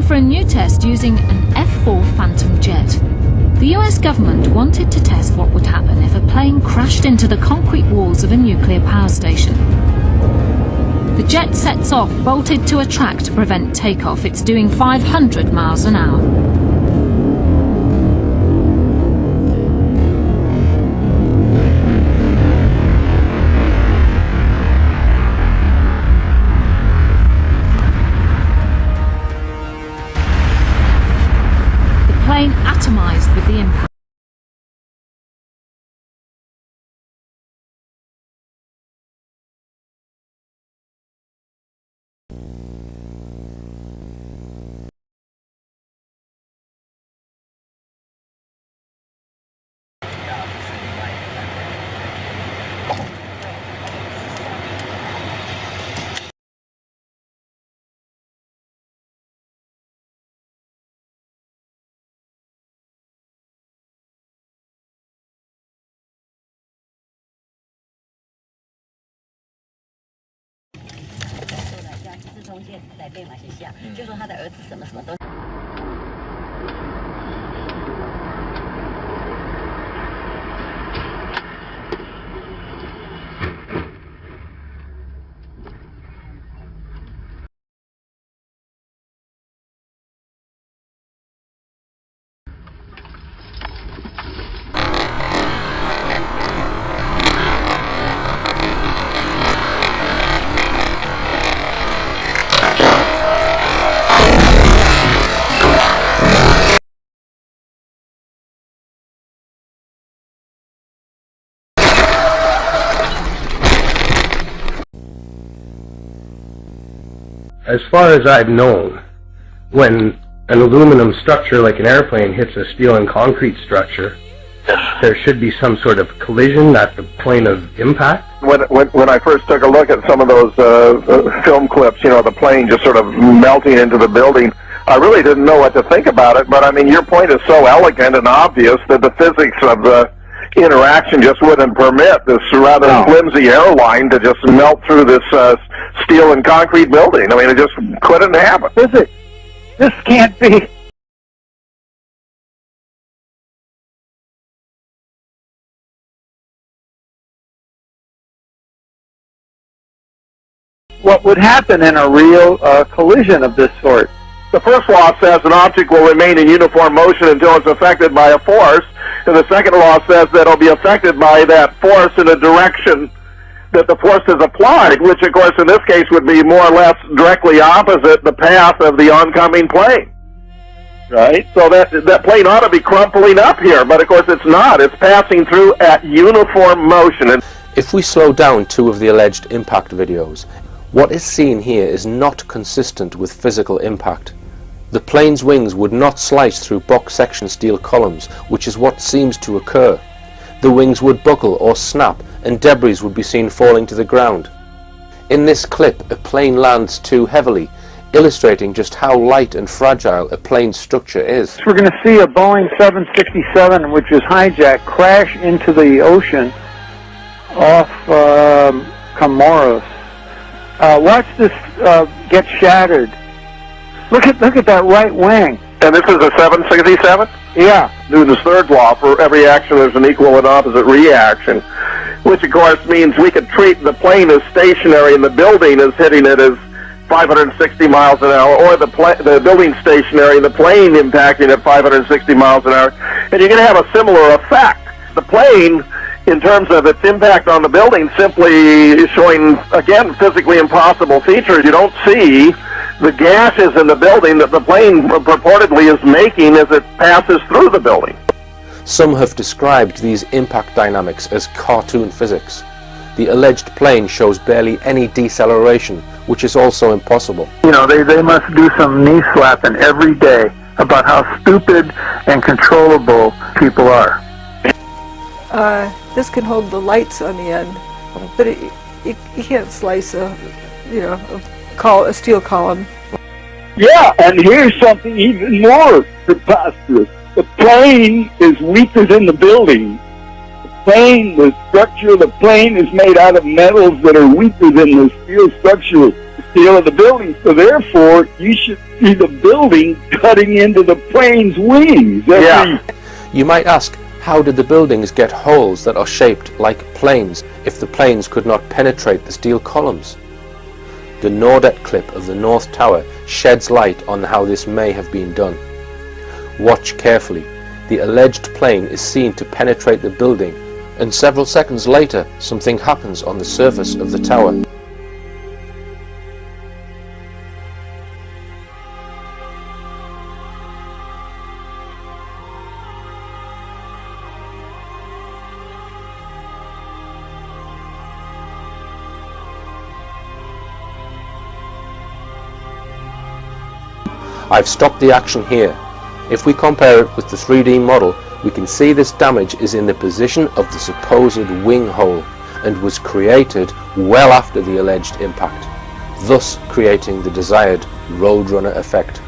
for a new test using an F-4 Phantom jet. The US government wanted to test what would happen if a plane crashed into the concrete walls of a nuclear power station. The jet sets off, bolted to a track to prevent takeoff. It's doing 500 miles an hour. The plane atomized with the impact. As far as I've known, when an aluminum structure like an airplane hits a steel and concrete structure, there should be some sort of collision at the plane of impact. When I first took a look at some of those film clips, you know, the plane just sort of melting into the building, I really didn't know what to think about it. But I mean, your point is so elegant and obvious that the physics of the interaction just wouldn't permit this rather flimsy airline to just melt through this steel and concrete building. I mean, it just couldn't happen. Physics. This can't be. What would happen in a real collision of this sort? The first law says an object will remain in uniform motion until it's affected by a force, and the second law says that it'll be affected by that force in a direction that the force is applied, which of course in this case would be more or less directly opposite the path of the oncoming plane. Right? So that plane ought to be crumpling up here, but of course it's not. It's passing through at uniform motion. If we slow down two of the alleged impact videos, what is seen here is not consistent with physical impact. The plane's wings would not slice through box section steel columns, which is what seems to occur. The wings would buckle or snap, and debris would be seen falling to the ground. In this clip, a plane lands too heavily, illustrating just how light and fragile a plane's structure is. We're going to see a Boeing 767, which was hijacked, crash into the ocean off Comoros. Watch this get shattered. Look at that right wing. And this is a 767? Yeah. Newton's third law, for every action there's an equal and opposite reaction, which of course means we could treat the plane as stationary and the building as hitting it as 560 miles an hour, or the building stationary and the plane impacting at 560 miles an hour, and you're going to have a similar effect. The plane, in terms of its impact on the building, simply is showing, again, physically impossible features. You don't see the gashes in the building that the plane purportedly is making as it passes through the building. Some have described these impact dynamics as cartoon physics. The alleged plane shows barely any deceleration, which is also impossible. You know, they must do some knee slapping every day about how stupid and controllable people are. This can hold the lights on the end, but it can't slice a steel column. Yeah, and here's something even more preposterous. The plane is weaker than the building. The structure of the plane is made out of metals that are weaker than the steel structure. of the building. So therefore, you should see the building cutting into the plane's wings. You might ask, how did the buildings get holes that are shaped like planes if the planes could not penetrate the steel columns? The Nordet clip of the North Tower sheds light on how this may have been done. Watch carefully. The alleged plane is seen to penetrate the building, and several seconds later something happens on the surface of the tower. I've stopped the action here. If we compare it with the 3D model, we can see this damage is in the position of the supposed wing hole and was created well after the alleged impact, thus creating the desired Roadrunner effect.